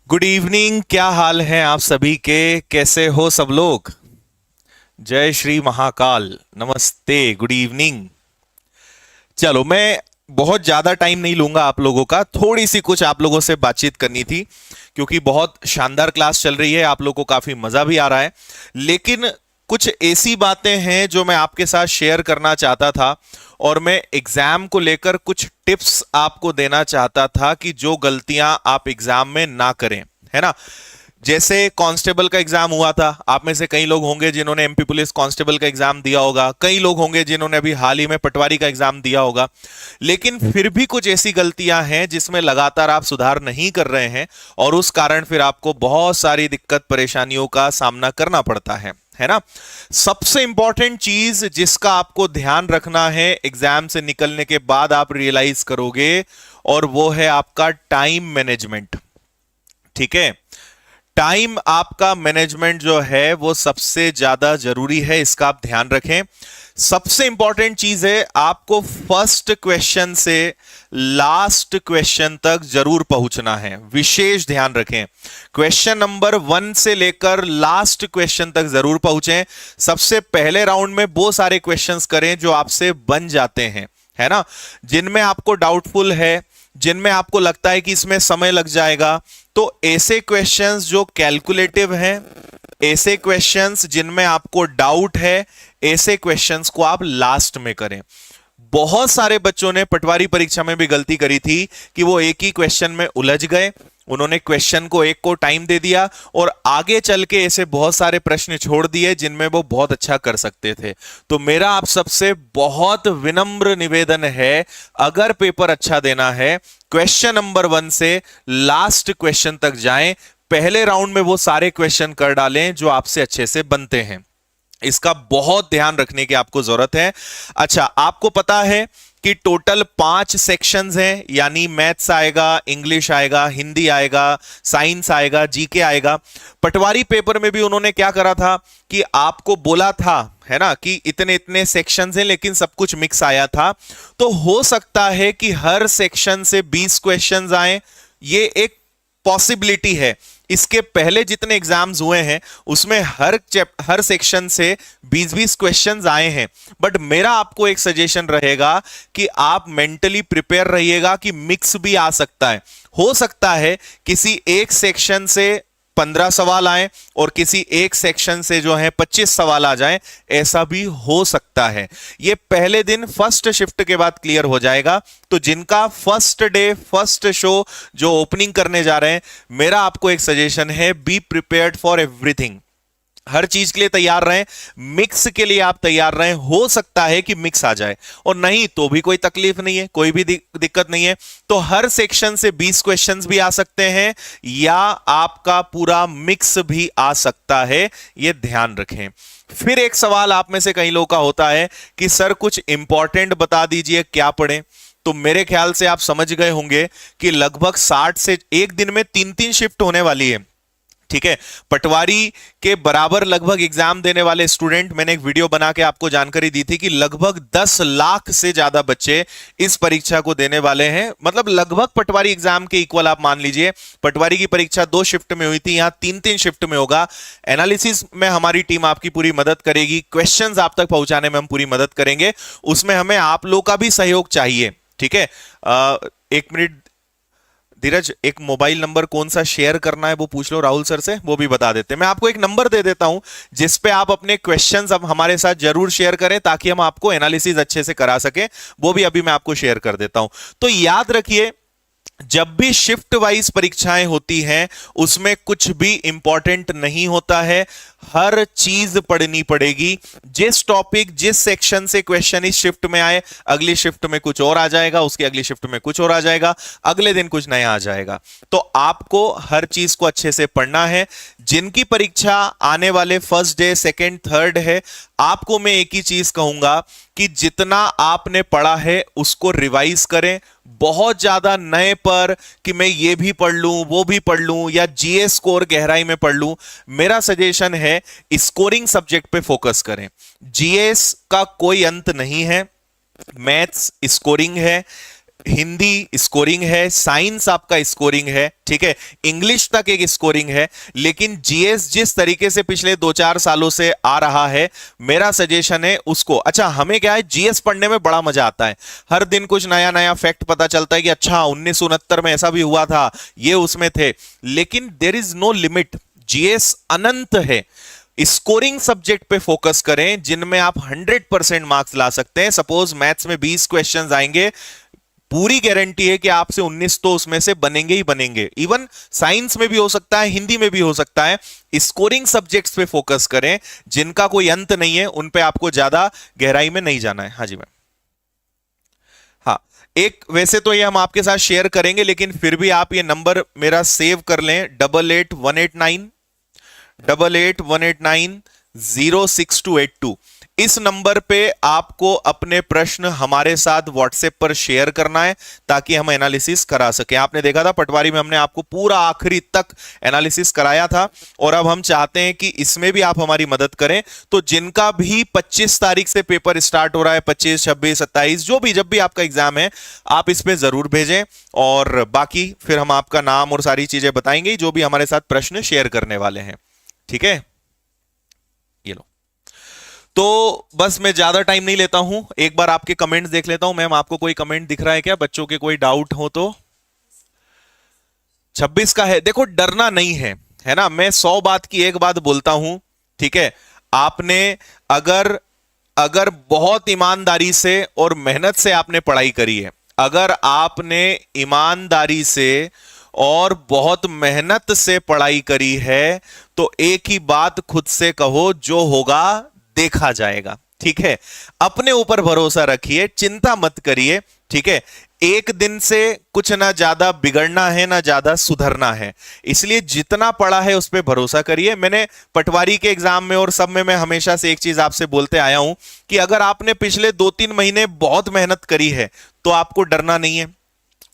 Good evening. क्या हाल है आप सभी के? कैसे हो सब लोग? जय श्री महाकाल। नमस्ते, गुड इवनिंग। चलो, मैं बहुत ज्यादा टाइम नहीं लूंगा आप लोगों का। थोड़ी सी कुछ आप लोगों से बातचीत करनी थी, क्योंकि बहुत शानदार क्लास चल रही है, आप लोगों को काफी मजा भी आ रहा है। लेकिन कुछ ऐसी बातें हैं जो मैं आपके साथ शेयर करना चाहता था, और मैं एग्जाम को लेकर कुछ टिप्स आपको देना चाहता था कि जो गलतियां आप एग्जाम में ना करें, है ना। जैसे कांस्टेबल का एग्जाम हुआ था, आप में से कई लोग होंगे जिन्होंने एमपी पुलिस कांस्टेबल का एग्जाम दिया होगा, कई लोग होंगे जिन्होंने अभी हाल ही में पटवारी का एग्जाम दिया होगा। लेकिन फिर भी कुछ ऐसी गलतियां हैं जिसमें लगातार आप सुधार नहीं कर रहे हैं, और उस कारण फिर आपको बहुत सारी दिक्कत परेशानियों का सामना करना पड़ता है ना। सबसे इंपॉर्टेंट चीज जिसका आपको ध्यान रखना है एग्जाम से निकलने के बाद आप रियलाइज करोगे, और वो है आपका टाइम मैनेजमेंट। ठीक है, टाइम आपका मैनेजमेंट जो है वो सबसे ज्यादा जरूरी है, इसका आप ध्यान रखें। सबसे इंपॉर्टेंट चीज है, आपको फर्स्ट क्वेश्चन से लास्ट क्वेश्चन तक जरूर पहुंचना है। विशेष ध्यान रखें, क्वेश्चन नंबर 1 से लेकर लास्ट क्वेश्चन तक जरूर पहुंचें। सबसे पहले राउंड में वो सारे क्वेश्चंस करें जो आपसे बन जाते हैं, है ना। जिनमें आपको डाउटफुल है, जिनमें आपको लगता है कि इसमें समय लग जाएगा, तो ऐसे क्वेश्चंस जो कैलकुलेटिव हैं, ऐसे क्वेश्चंस जिनमें आपको डाउट है, ऐसे क्वेश्चंस को आप लास्ट में करें। बहुत सारे बच्चों ने पटवारी परीक्षा में भी गलती करी थी कि वो एक ही क्वेश्चन में उलझ गए। उन्होंने क्वेश्चन को एक को टाइम दे दिया और आगे चल के ऐसे बहुत सारे प्रश्न छोड़ दिए जिनमें वो बहुत अच्छा कर सकते थे। तो मेरा आप सबसे बहुत विनम्र निवेदन है, अगर पेपर अच्छा देना है, क्वेश्चन नंबर 1 से लास्ट क्वेश्चन तक जाएं। पहले राउंड में वो सारे क्वेश्चन कर डालें जो आपसे अच्छे से बनते हैं। इसका बहुत ध्यान रखने की आपको जरूरत है। अच्छा, आपको पता है कि टोटल 5 सेक्शंस हैं, यानी मैथ्स आएगा, इंग्लिश आएगा, हिंदी आएगा, साइंस आएगा, जीके आएगा। पटवारी पेपर में भी उन्होंने क्या करा था कि आपको बोला था, है ना, कि इतने इतने सेक्शंस हैं, लेकिन सब कुछ मिक्स आया था। तो हो सकता है कि हर सेक्शन से 20 क्वेश्चंस आए, ये एक पॉसिबिलिटी है। इसके पहले जितने एग्जाम्स हुए हैं उसमें हर सेक्शन से 20-20 क्वेश्चंस आए हैं। बट मेरा आपको एक सजेशन रहेगा कि आप मेंटली प्रिपेयर रहिएगा कि मिक्स भी आ सकता है। हो सकता है किसी एक सेक्शन से 15 सवाल आए और किसी एक सेक्शन से जो है 25 सवाल आ जाएं, ऐसा भी हो सकता है। ये पहले दिन फर्स्ट शिफ्ट के बाद क्लियर हो जाएगा। तो जिनका फर्स्ट डे फर्स्ट शो जो ओपनिंग करने जा रहे हैं, मेरा आपको एक सजेशन है, बी प्रिपेयर्ड फॉर एवरीथिंग। हर चीज के लिए तैयार रहें, मिक्स के लिए आप तैयार रहें। हो सकता है कि मिक्स आ जाए, और नहीं तो भी कोई तकलीफ नहीं है, कोई भी दिक्कत नहीं है। तो हर सेक्शन से 20 क्वेश्चंस भी आ सकते हैं, या आपका पूरा मिक्स भी आ सकता है, यह ध्यान रखें। फिर एक सवाल आप में से कई लोगों का होता है कि सर कुछ इंपॉर्टेंट बता दीजिए, क्या पढ़ें। तो मेरे ख्याल से आप समझ गए होंगे कि लगभग 60 से एक दिन में 3-3 शिफ्ट होने वाली है। ठीक है, पटवारी के बराबर लगभग एग्जाम देने वाले स्टूडेंट, मैंने एक वीडियो बना के आपको जानकारी दी थी कि लगभग 10 लाख से ज्यादा बच्चे इस परीक्षा को देने वाले हैं। मतलब लगभग पटवारी एग्जाम के इक्वल आप मान लीजिए। पटवारी की परीक्षा 2 शिफ्ट में हुई थी, यहां 3-3 शिफ्ट में होगा। एनालिसिस में हमारी टीम आपकी पूरी मदद करेगी, क्वेश्चंस आप तक पहुंचाने में हम पूरी मदद करेंगे। उसमें हमें आप लोग का भी सहयोग चाहिए। ठीक है, एक मिनट धीरज, एक मोबाइल नंबर कौन सा शेयर करना है वो पूछ लो राहुल सर से, वो भी बता देते हैं। मैं आपको एक नंबर दे देता हूं जिस पे आप अपने क्वेश्चंस अब हमारे साथ जरूर शेयर करें, ताकि हम आपको एनालिसिस अच्छे से करा सके। वो भी अभी मैं आपको शेयर कर देता हूं। तो याद रखिए, जब भी शिफ्ट वाइज परीक्षाएं होती हैं उसमें कुछ भी इंपॉर्टेंट नहीं होता है, हर चीज पढ़नी पड़ेगी। जिस टॉपिक जिस सेक्शन से क्वेश्चन इस शिफ्ट में आए, अगली शिफ्ट में कुछ और आ जाएगा, उसकी अगली शिफ्ट में कुछ और आ जाएगा, अगले दिन कुछ नया आ जाएगा। तो आपको हर चीज को अच्छे से पढ़ना है। जिनकी परीक्षा आने वाले फर्स्ट डे सेकेंड थर्ड है, आपको मैं एक ही चीज कहूंगा कि जितना आपने पढ़ा है उसको रिवाइज करें। बहुत ज्यादा नए पर कि मैं ये भी पढ़ लूं वो भी पढ़ लूं या जीएस स्कोर गहराई में पढ़ लूं, मेरा सजेशन है स्कोरिंग सब्जेक्ट पे फोकस करें। जीएस का कोई अंत नहीं है, मैथ्स स्कोरिंग है, हिंदी स्कोरिंग है, साइंस आपका स्कोरिंग है, ठीक है, इंग्लिश तक एक स्कोरिंग है, लेकिन जीएस जिस तरीके से पिछले 2-4 सालों से आ रहा है, मेरा सजेशन है उसको। अच्छा, हमें क्या है, जीएस पढ़ने में बड़ा मजा आता है, हर दिन कुछ नया नया फैक्ट पता चलता है कि अच्छा 1969 में ऐसा भी हुआ था, ये उसमें थे, लेकिन there is no limit, GS अनंत है। स्कोरिंग सब्जेक्ट पे फोकस करें जिनमें आप 100% मार्क्स ला सकते हैं। सपोज मैथ्स में 20 क्वेश्चंस आएंगे, पूरी गारंटी है कि आपसे 19 तो उसमें से बनेंगे ही बनेंगे। इवन साइंस में भी हो सकता है, हिंदी में भी हो सकता है। स्कोरिंग सब्जेक्ट्स पे फोकस करें जिनका कोई अंत नहीं है, उन पे आपको ज्यादा गहराई में नहीं जाना है। हाँ जी मैम। हाँ, एक वैसे तो ये हम आपके साथ शेयर करेंगे, लेकिन फिर भी आप ये नंबर मेरा सेव कर लें, 8818906282। इस नंबर पे आपको अपने प्रश्न हमारे साथ व्हाट्सएप पर शेयर करना है ताकि हम एनालिसिस करा सकें। आपने देखा था पटवारी में हमने आपको पूरा आखिरी तक एनालिसिस कराया था, और अब हम चाहते हैं कि इसमें भी आप हमारी मदद करें। तो जिनका भी 25 तारीख से पेपर स्टार्ट हो रहा है, 25, 26, 27, जो भी जब भी आपका एग्जाम है, आप इस पे जरूर भेजें, और बाकी फिर हम आपका नाम और सारी चीजें बताएंगे जो भी हमारे साथ प्रश्न शेयर करने वाले हैं। ठीक है, ये लो। तो बस मैं ज्यादा टाइम नहीं लेता हूं, एक बार आपके कमेंट्स देख लेता हूं। मैम आपको कोई कमेंट दिख रहा है क्या, बच्चों के कोई डाउट हो तो? 26 का है, देखो डरना नहीं है, है ना। मैं 100 बात की एक बात बोलता हूं, ठीक है। आपने अगर अगर बहुत ईमानदारी से और मेहनत से आपने पढ़ाई करी है, अगर आपने ईमानदारी से और बहुत मेहनत से पढ़ाई करी है, तो एक ही बात खुद से कहो, जो होगा देखा जाएगा। ठीक है, अपने ऊपर भरोसा रखिए, चिंता मत करिए। ठीक है, एक दिन से कुछ ना ज्यादा बिगड़ना है ना ज्यादा सुधरना है, इसलिए जितना पढ़ा है उस पर भरोसा करिए। मैंने पटवारी के एग्जाम में और सब में मैं हमेशा से एक चीज आपसे बोलते आया हूं कि अगर आपने पिछले 2-3 महीने बहुत मेहनत करी है तो आपको डरना नहीं है,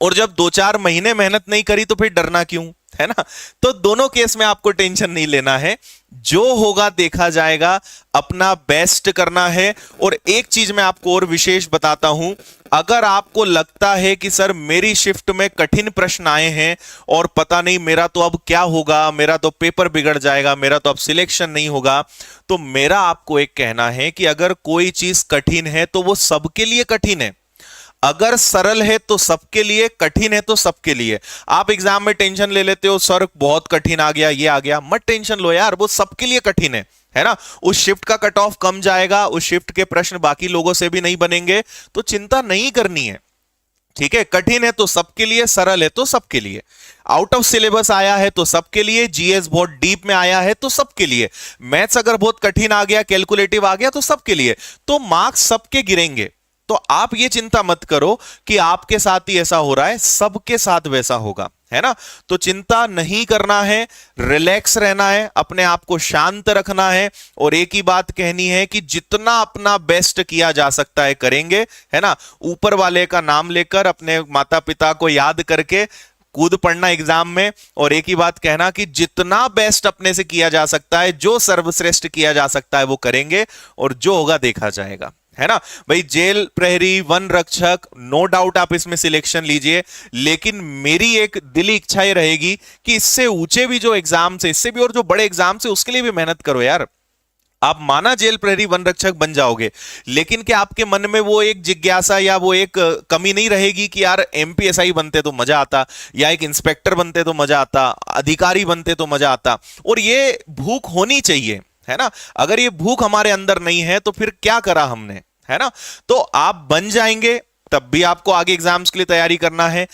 और जब 2-4 महीने मेहनत नहीं करी तो फिर डरना क्यों, है ना। तो दोनों केस में आपको टेंशन नहीं लेना है, जो होगा देखा जाएगा, अपना बेस्ट करना है। और एक चीज मैं आपको और विशेष बताता हूं, अगर आपको लगता है कि सर मेरी शिफ्ट में कठिन प्रश्न आए हैं और पता नहीं मेरा तो अब क्या होगा, मेरा तो पेपर बिगड़ जाएगा, मेरा तो अब सिलेक्शन नहीं होगा, तो मेरा आपको एक कहना है कि अगर कोई चीज कठिन है तो वो सबके लिए कठिन है, अगर सरल है तो सबके लिए, कठिन है तो सबके लिए। आप एग्जाम में टेंशन ले लेते हो, सर बहुत कठिन आ गया, ये आ गया, मत टेंशन लो यार, वो सबके लिए कठिन है ना। उस शिफ्ट का कट ऑफ कम जाएगा, उस शिफ्ट के प्रश्न बाकी लोगों से भी नहीं बनेंगे, तो चिंता नहीं करनी है। ठीक है, कठिन है तो सबके लिए, सरल है तो सबके लिए, आउट ऑफ सिलेबस आया है तो सबके लिए, जीएस बहुत डीप में आया है तो सबके लिए, मैथ्स अगर बहुत कठिन आ गया, कैलकुलेटिव आ गया तो सबके लिए, तो मार्क्स सबके गिरेंगे। तो आप ये चिंता मत करो कि आपके साथ ही ऐसा हो रहा है, सबके साथ वैसा होगा, है ना। तो चिंता नहीं करना है, रिलैक्स रहना है, अपने आप को शांत रखना है, और एक ही बात कहनी है कि जितना अपना बेस्ट किया जा सकता है करेंगे, है ना। ऊपर वाले का नाम लेकर, अपने माता पिता को याद करके कूद पड़ना एग्जाम में, और एक ही बात कहना कि जितना बेस्ट अपने से किया जा सकता है, जो सर्वश्रेष्ठ किया जा सकता है वो करेंगे, और जो होगा देखा जाएगा, है ना भाई। जेल प्रहरी, वन रक्षक, नो डाउट आप इसमें सिलेक्शन लीजिए, लेकिन मेरी एक दिली इच्छा ये रहेगी कि इससे ऊंचे भी जो एग्जाम से, इससे भी और जो बड़े एग्जाम से, उसके लिए भी मेहनत करो यार। आप माना जेल प्रहरी वन रक्षक बन जाओगे, लेकिन क्या आपके मन में वो एक जिज्ञासा या वो एक कमी नहीं रहेगी कि यार एमपीएसआई बनते तो मजा आता, या एक इंस्पेक्टर बनते तो मजा आता, अधिकारी बनते तो मजा आता। और ये भूख होनी चाहिए, है ना। अगर ये भूख हमारे अंदर नहीं है तो फिर क्या करा हमने, है ना। तो आप बन जाएंगे, तब भी आपको आगे एग्जाम्स के लिए तैयारी करना है।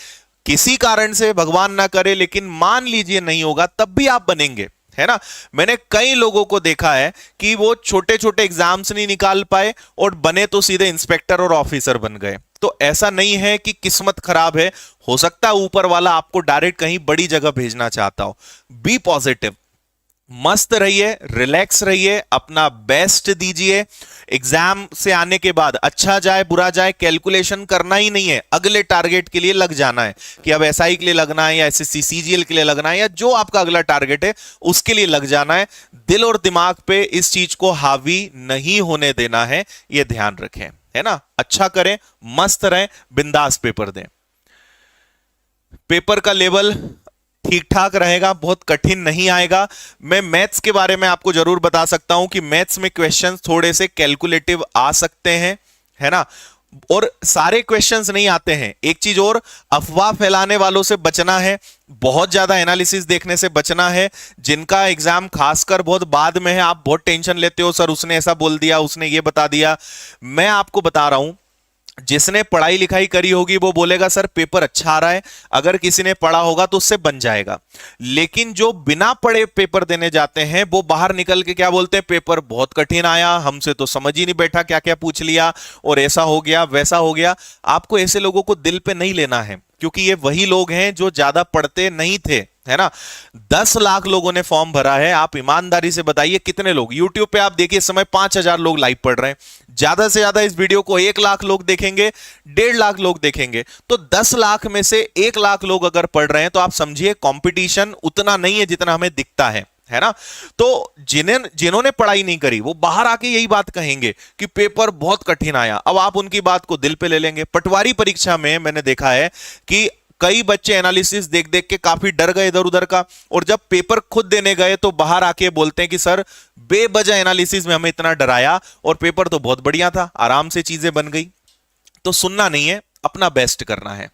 किसी कारण से, भगवान ना करे, लेकिन मान लीजिए नहीं होगा, तब भी आप बनेंगे, है ना। मैंने कई लोगों को देखा है कि वो छोटे छोटे एग्जाम्स नहीं निकाल पाए और बने तो सीधे इंस्पेक्टर और ऑफिसर बन गए। तो ऐसा नहीं है कि किस्मत खराब है, हो सकता है ऊपर वाला आपको डायरेक्ट कहीं बड़ी जगह भेजना चाहता हो। बी पॉजिटिव, मस्त रहिए, रिलैक्स रहिए, अपना बेस्ट दीजिए। एग्जाम से आने के बाद अच्छा जाए बुरा जाए, कैलकुलेशन करना ही नहीं है, अगले टारगेट के लिए लग जाना है, कि अब एसआई के लिए लगना है, या एसएससी सीजीएल के लिए लगना है, या जो आपका अगला टारगेट है उसके लिए लग जाना है। दिल और दिमाग पे इस चीज को हावी नहीं होने देना है, यह ध्यान रखें, है ना, अच्छा करें, मस्त रहें, बिंदास पेपर दें। पेपर का लेवल ठीक ठाक रहेगा, बहुत कठिन नहीं आएगा। मैं मैथ्स के बारे में आपको जरूर बता सकता हूं कि मैथ्स में क्वेश्चंस थोड़े से कैलकुलेटिव आ सकते हैं, है ना, और सारे क्वेश्चंस नहीं आते हैं। एक चीज और, अफवाह फैलाने वालों से बचना है, बहुत ज्यादा एनालिसिस देखने से बचना है। जिनका एग्जाम खासकर बहुत बाद में है, आप बहुत टेंशन लेते हो, सर उसने ऐसा बोल दिया, उसने ये बता दिया। मैं आपको बता रहा हूं, जिसने पढ़ाई लिखाई करी होगी वो बोलेगा सर पेपर अच्छा आ रहा है, अगर किसी ने पढ़ा होगा तो उससे बन जाएगा। लेकिन जो बिना पढ़े पेपर देने जाते हैं वो बाहर निकल के क्या बोलते हैं, पेपर बहुत कठिन आया, हमसे तो समझ ही नहीं बैठा, क्या क्या पूछ लिया और ऐसा हो गया वैसा हो गया। आपको ऐसे लोगों को दिल पे नहीं लेना है, क्योंकि ये वही लोग हैं जो ज्यादा पढ़ते नहीं थे, है ना। 10 लाख लोगों ने फॉर्म भरा है, आप ईमानदारी से बताइए कितने लोग, यूट्यूब पे आप देखिए इस समय 5,000 लोग लाइव पढ़ रहे हैं, ज्यादा से ज्यादा इस वीडियो को 1 लाख लोग देखेंगे, 1.5 लाख लोग देखेंगे, तो 10 लाख में से 1 लाख लोग अगर पढ़ रहे हैं तो आप समझिए कंपटीशन उतना नहीं है जितना हमें दिखता है ना। तो जिन्होंने पढ़ाई नहीं करी वो बाहर आके यही बात कहेंगे कि पेपर बहुत कठिन आया। अब आप उनकी बात को दिल पे ले लेंगे। पटवारी परीक्षा में मैंने देखा है कि कई बच्चे एनालिसिस देख देख के काफी डर गए इधर उधर का, और जब पेपर खुद देने गए तो बाहर आके बोलते हैं कि सर बेवजह एनालिसिस में हमें इतना डराया और पेपर तो बहुत बढ़िया था, आराम से चीजें बन गई। तो सुनना नहीं है, अपना बेस्ट करना है,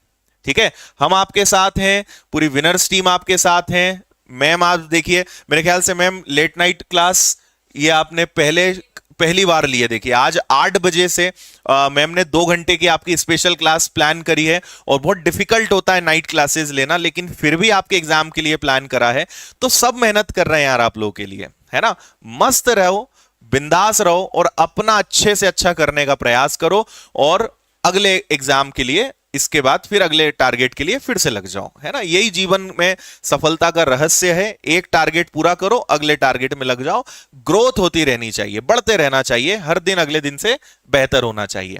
ठीक है। हम आपके साथ हैं, पूरी विनर्स टीम आपके साथ है। मैम आप देखिए, मेरे ख्याल से मैम लेट नाइट क्लास ये आपने पहली बार लिए, देखिए आज 8 बजे से मैम ने 2 घंटे की आपकी स्पेशल क्लास प्लान करी है, और बहुत डिफिकल्ट होता है नाइट क्लासेस लेना, लेकिन फिर भी आपके एग्जाम के लिए प्लान करा है। तो सब मेहनत कर रहे हैं यार आप लोगों के लिए, है ना। मस्त रहो, बिंदास रहो और अपना अच्छे से अच्छा करने का प्रयास करो, और अगले एग्जाम के लिए, इसके बाद फिर अगले टारगेट के लिए फिर से लग जाओ, है ना। यही जीवन में सफलता का रहस्य है, एक टारगेट पूरा करो, अगले टारगेट में लग जाओ। ग्रोथ होती रहनी चाहिए, बढ़ते रहना चाहिए, हर दिन अगले दिन से बेहतर होना चाहिए,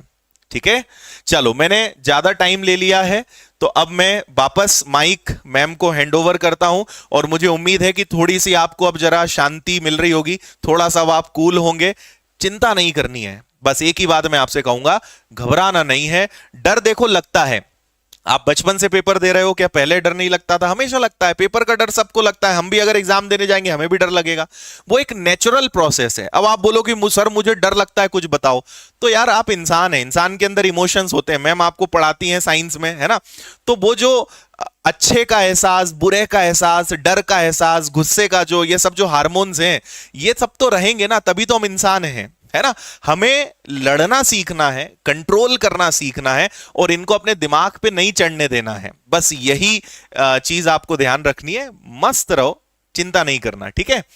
ठीक है। चलो मैंने ज्यादा टाइम ले लिया है, तो अब मैं वापस माइक मैम को हैंडओवर करता हूं, और मुझे उम्मीद है कि थोड़ी सी आपको अब जरा शांति मिल रही होगी, थोड़ा सा आप कूल होंगे। चिंता नहीं करनी है, बस एक ही बात मैं आपसे कहूंगा, घबराना नहीं है। डर देखो लगता है, आप बचपन से पेपर दे रहे हो, क्या पहले डर नहीं लगता था? हमेशा लगता है, पेपर का डर सबको लगता है। हम भी अगर एग्जाम देने जाएंगे हमें भी डर लगेगा, वो एक नेचुरल प्रोसेस है। अब आप बोलो कि सर मुझे डर लगता है, कुछ बताओ, तो यार आप इंसान हैं, इंसान के अंदर इमोशंस होते हैं। मैम आपको पढ़ाती हैं साइंस में, है ना, तो वो जो अच्छे का एहसास, बुरे का एहसास, डर का एहसास, गुस्से का जो, ये सब जो हार्मोन्स हैं, ये सब तो रहेंगे ना, तभी तो हम इंसान हैं, है ना। हमें लड़ना सीखना है, कंट्रोल करना सीखना है, और इनको अपने दिमाग पे नहीं चढ़ने देना है। बस यही चीज आपको ध्यान रखनी है। मस्त रहो, चिंता नहीं करना, ठीक है।